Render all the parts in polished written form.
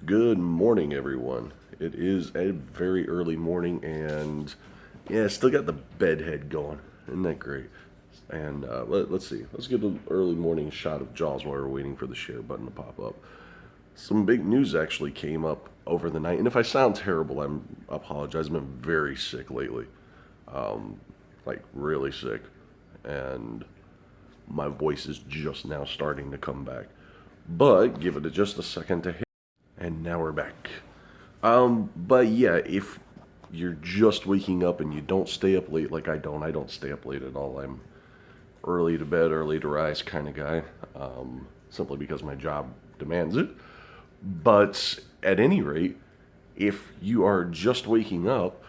Good morning, everyone. It is a very early morning, and yeah, still got the bedhead going. Isn't that great? And let's see. Let's get an early morning shot of Jaws while we're waiting for the share button to pop up. Some big news actually came up over the night, and if I sound terrible, I apologize. I've been very sick lately, like really sick, and my voice is just now starting to come back. But give it just a second to hit. And now we're back. But yeah, if you're just waking up and you don't stay up late like I don't stay up late at all. I'm early to bed, early to rise kind of guy, simply because my job demands it. But at any rate, if you are just waking up,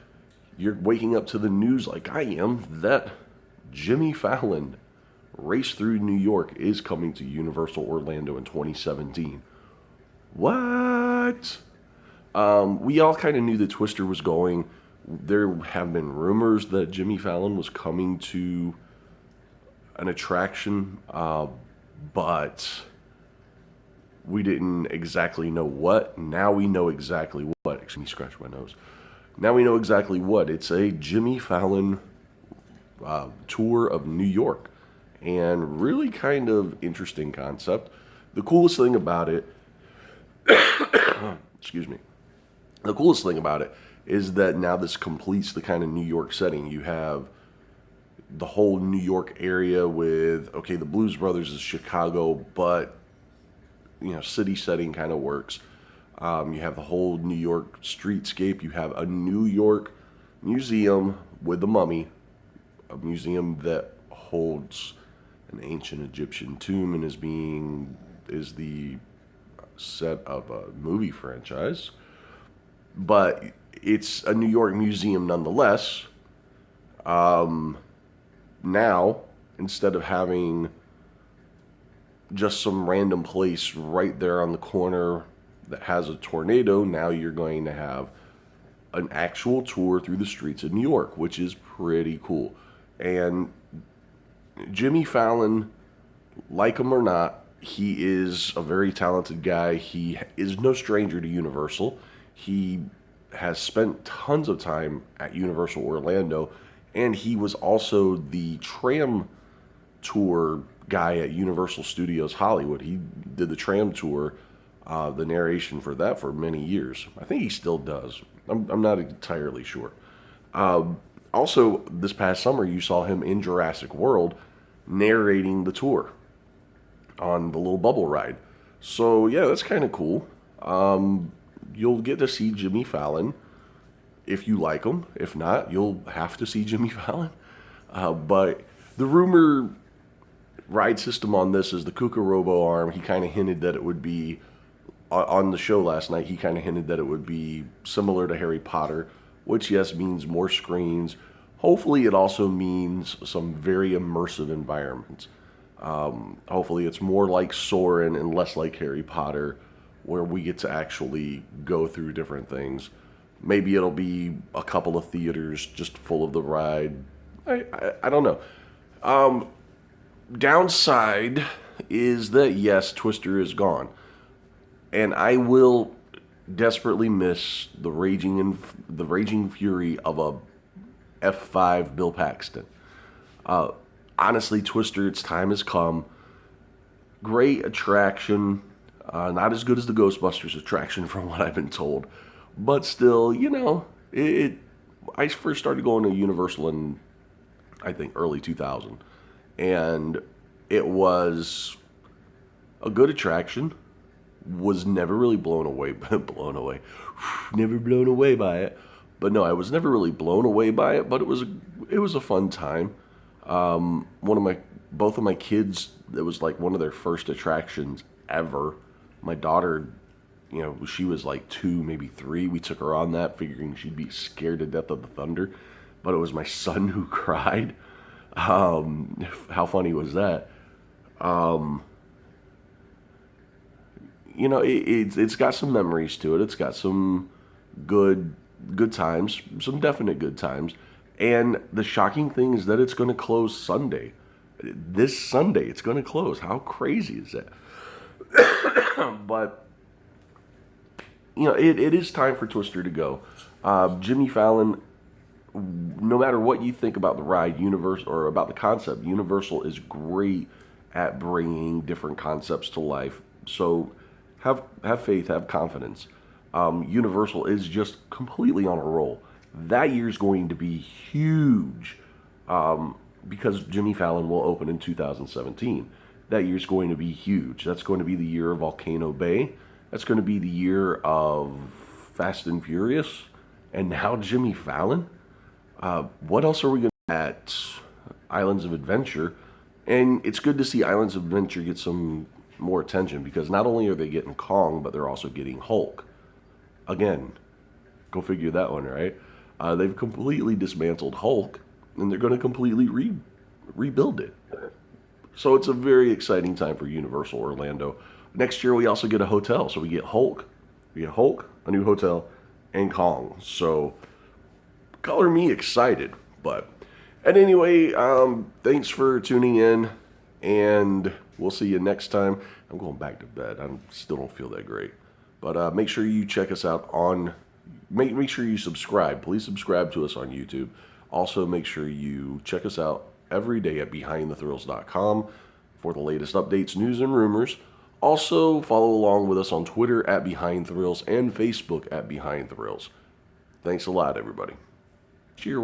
you're waking up to the news like I am that Jimmy Fallon Race Through New York is coming to Universal Orlando in 2017. What? We all kind of knew that Twister was going. There have been rumors that Jimmy Fallon was coming to an attraction, but we didn't exactly know what. Now we know exactly what. Excuse me, scratch my nose. Now we know exactly what. It's a Jimmy Fallon tour of New York, and really kind of interesting concept. The coolest thing about it, excuse me, the coolest thing about it is that now this completes the kind of New York setting. You have the whole New York area with, okay, the Blues Brothers is Chicago, but, you know, city setting kind of works. You have the whole New York streetscape. You have a New York museum with the mummy, a museum that holds an ancient Egyptian tomb and is the set of a movie franchise. But it's a New York museum nonetheless. Now, instead of having just some random place right there on the corner that has a tornado, now you're going to have an actual tour through the streets of New York, which is pretty cool. And Jimmy Fallon, like him or not, he is a very talented guy. He is no stranger to Universal. He has spent tons of time at Universal Orlando, and he was also the tram tour guy at Universal Studios Hollywood. He did the tram tour, the narration for that for many years. I think he still does. I'm not entirely sure. Also, this past summer, you saw him in Jurassic World narrating the tour on the little bubble ride. So, yeah, that's kind of cool. You'll get to see Jimmy Fallon if you like him. If not, you'll have to see Jimmy Fallon. But the rumor ride system on this is the Cucarobo arm. He kind of hinted that it would be, on the show last night, he kind of hinted that it would be similar to Harry Potter, which, yes, means more screens. Hopefully, it also means some very immersive environments. Hopefully, it's more like Soarin' and less like Harry Potter, where we get to actually go through different things. Maybe it'll be a couple of theaters just full of the ride. I don't know. Downside is that, yes, Twister is gone. And I will desperately miss the raging fury of a F5 Bill Paxton. Honestly, Twister, its time has come. Great attraction. Not as good as the Ghostbusters attraction from what I've been told. But still, you know, I first started going to Universal in, I think, early 2000. And it was a good attraction. Was never really blown away never blown away by it. But no, I was never really blown away by it, but it was a fun time. Both of my kids, it was like one of their first attractions ever. My daughter, you know, she was like 2, maybe 3. We took her on that, figuring she'd be scared to death of the thunder. But it was my son who cried. How funny was that? You know, it's got some memories to it. It's got some good times, some definite good times. And the shocking thing is that it's going to close Sunday. This Sunday, it's going to close. How crazy is that? But it is time for Twister to go. Jimmy Fallon, no matter what you think about the ride, Universal, or about the concept, Universal is great at bringing different concepts to life. So have faith, have confidence. Universal is just completely on a roll. That year's going to be huge because Jimmy Fallon will open in 2017. That year's going to be huge. That's going to be the year of Volcano Bay. That's going to be the year of Fast and Furious. And now Jimmy Fallon. What else are we going to at Islands of Adventure? And it's good to see Islands of Adventure get some more attention because not only are they getting Kong, but they're also getting Hulk. Again, go figure that one, right? They've completely dismantled Hulk, and they're going to completely rebuild it. So it's a very exciting time for Universal Orlando. Next year, we also get a hotel. So we get Hulk, a new hotel, and Kong. So color me excited. But anyway, thanks for tuning in, and we'll see you next time. I'm going back to bed. I still don't feel that great. But make sure you check us out on, make sure you subscribe. Please subscribe to us on YouTube. Also, make sure you check us out every day at BehindTheThrills.com for the latest updates, news, and rumors. Also, follow along with us on Twitter at Behind Thrills and Facebook at Behind Thrills. Thanks a lot, everybody. Cheers.